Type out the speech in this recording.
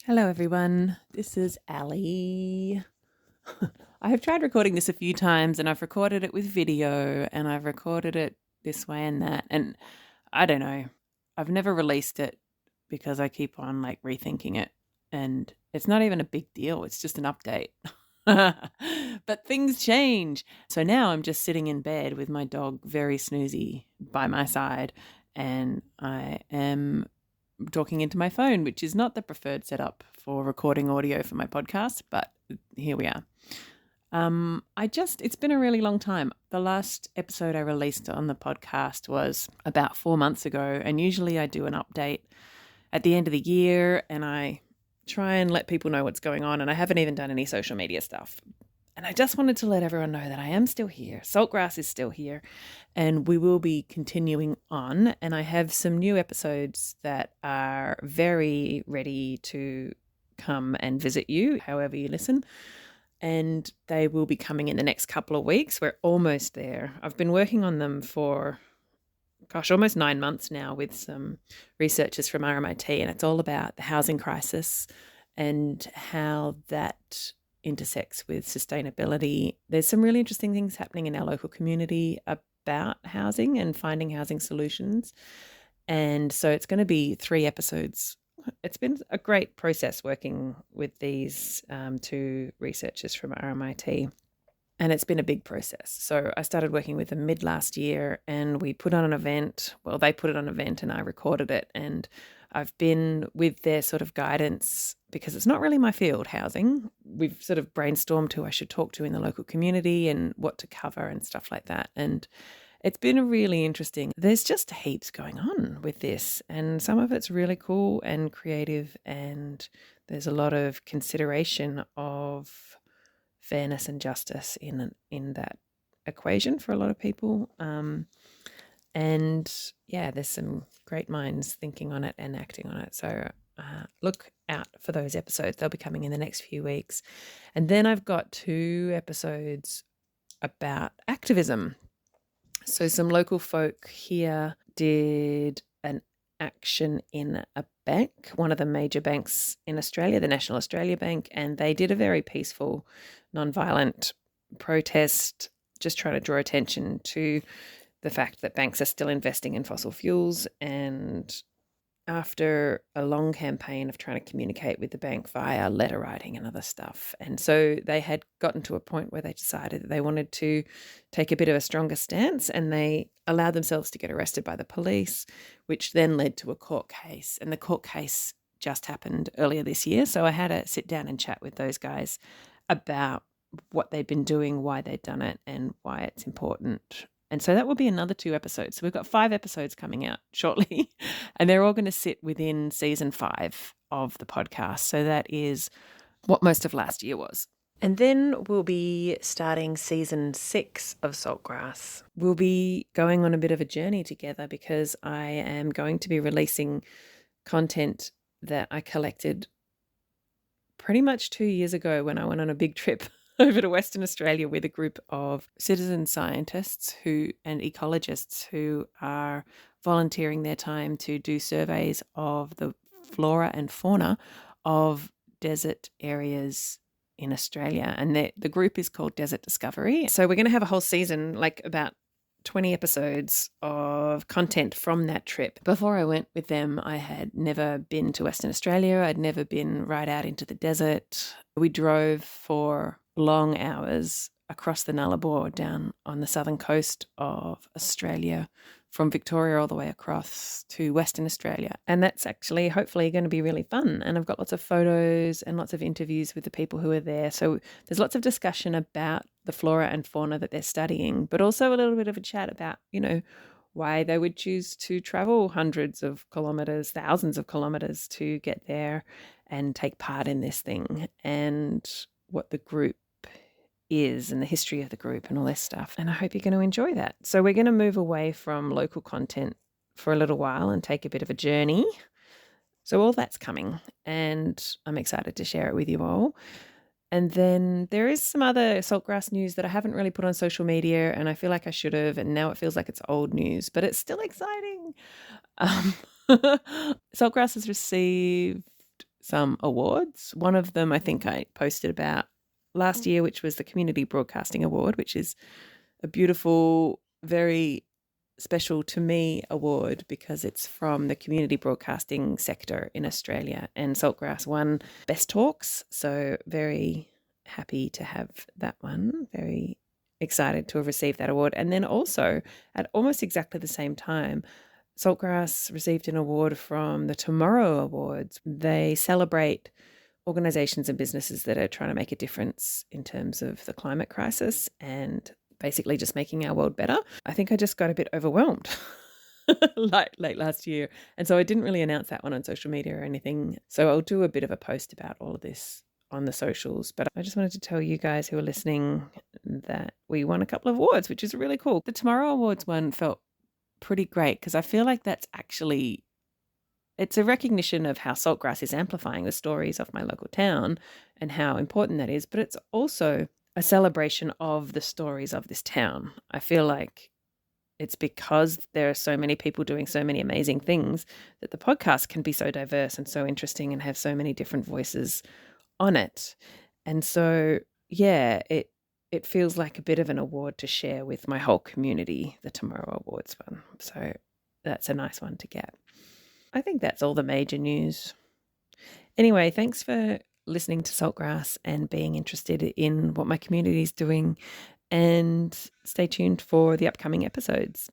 Hello everyone, this is Ali. I have tried recording this a few times and I've recorded it with video and I've recorded it this way and that, and I don't know. I've never released it because I keep on rethinking it, and it's not even a big deal, it's just an update. But things change. So now I'm just sitting in bed with my dog very snoozy by my side, and I am talking into my phone, which is not the preferred setup for recording audio for my podcast, but here we are. It's been a really long time. The last episode I released on the podcast was about 4 months ago, and usually I do an update at the end of the year and I try and let people know what's going on, and I haven't even done any social media stuff. And I just wanted to let everyone know that I am still here. Saltgrass is still here, and we will be continuing on. And I have some new episodes that are very ready to come and visit you, however you listen. And they will be coming in the next couple of weeks. We're almost there. I've been working on them for, almost 9 months now with some researchers from RMIT, and it's all about the housing crisis and how that intersects with sustainability. There's some really interesting things happening in our local community about housing and finding housing solutions. And so it's going to be 3 episodes. It's been a great process working with these 2 researchers from RMIT. And it's been a big process. So I started working with them mid last year, and we put on an event. Well, they put it on an event and I recorded it. And I've been with their sort of guidance because it's not really my field, housing. We've sort of brainstormed who I should talk to in the local community and what to cover and stuff like that. And it's been really interesting. There's just heaps going on with this, and some of it's really cool and creative, and there's a lot of consideration of fairness and justice in that equation for a lot of people. And yeah, there's some great minds thinking on it and acting on it. So look out for those episodes. They'll be coming in the next few weeks. And then I've got 2 episodes about activism. So some local folk here did an action in a bank, one of the major banks in Australia, the National Australia Bank, and they did a very peaceful, non-violent protest, just trying to draw attention to the fact that banks are still investing in fossil fuels. And after a long campaign of trying to communicate with the bank via letter writing and other stuff. And so they had gotten to a point where they decided that they wanted to take a bit of a stronger stance, and they allowed themselves to get arrested by the police, which then led to a court case. And the court case just happened earlier this year. So I had to sit down and chat with those guys about what they'd been doing, why they'd done it, and why it's important. And so that will be another 2 episodes. So we've got 5 episodes coming out shortly, and they're all going to sit within season 5 of the podcast. So that is what most of last year was. And then we'll be starting season 6 of Saltgrass. We'll be going on a bit of a journey together because I am going to be releasing content that I collected pretty much 2 years ago when I went on a big trip over to Western Australia with a group of citizen scientists and ecologists who are volunteering their time to do surveys of the flora and fauna of desert areas in Australia. And the group is called Desert Discovery. So we're going to have a whole season, about 20 episodes of content from that trip. Before I went with them, I had never been to Western Australia. I'd never been right out into the desert. We drove for long hours across the Nullarbor down on the southern coast of Australia, from Victoria all the way across to Western Australia. And that's actually hopefully going to be really fun. And I've got lots of photos and lots of interviews with the people who are there. So there's lots of discussion about the flora and fauna that they're studying, but also a little bit of a chat about, why they would choose to travel hundreds of kilometres, thousands of kilometres to get there and take part in this thing, and what the group is and the history of the group and all this stuff. And I hope you're going to enjoy that. So we're going to move away from local content for a little while and take a bit of a journey. So all that's coming, and I'm excited to share it with you all. And then there is some other Saltgrass news that I haven't really put on social media, and I feel like I should have, and now it feels like it's old news, but it's still exciting. Saltgrass has received some awards. One of them I think I posted about last year, which was the Community Broadcasting Award, which is a beautiful, very special to me award because it's from the community broadcasting sector in Australia, and Saltgrass won Best Talks. So very happy to have that one. Very excited to have received that award. And then also at almost exactly the same time, Saltgrass received an award from the Tomorrow Awards. They celebrate organizations and businesses that are trying to make a difference in terms of the climate crisis and basically just making our world better. I think I just got a bit overwhelmed like late last year. And so I didn't really announce that one on social media or anything. So I'll do a bit of a post about all of this on the socials. But I just wanted to tell you guys who are listening that we won a couple of awards, which is really cool. The Tomorrow Awards one felt pretty great because I feel like that's actually, it's a recognition of how Saltgrass is amplifying the stories of my local town and how important that is. But it's also a celebration of the stories of this town. I feel like it's because there are so many people doing so many amazing things that the podcast can be so diverse and so interesting and have so many different voices on it. And so, yeah, it feels like a bit of an award to share with my whole community, the Tomorrow Awards one. So that's a nice one to get. I think that's all the major news. Anyway, thanks for listening to Saltgrass and being interested in what my community is doing, and stay tuned for the upcoming episodes.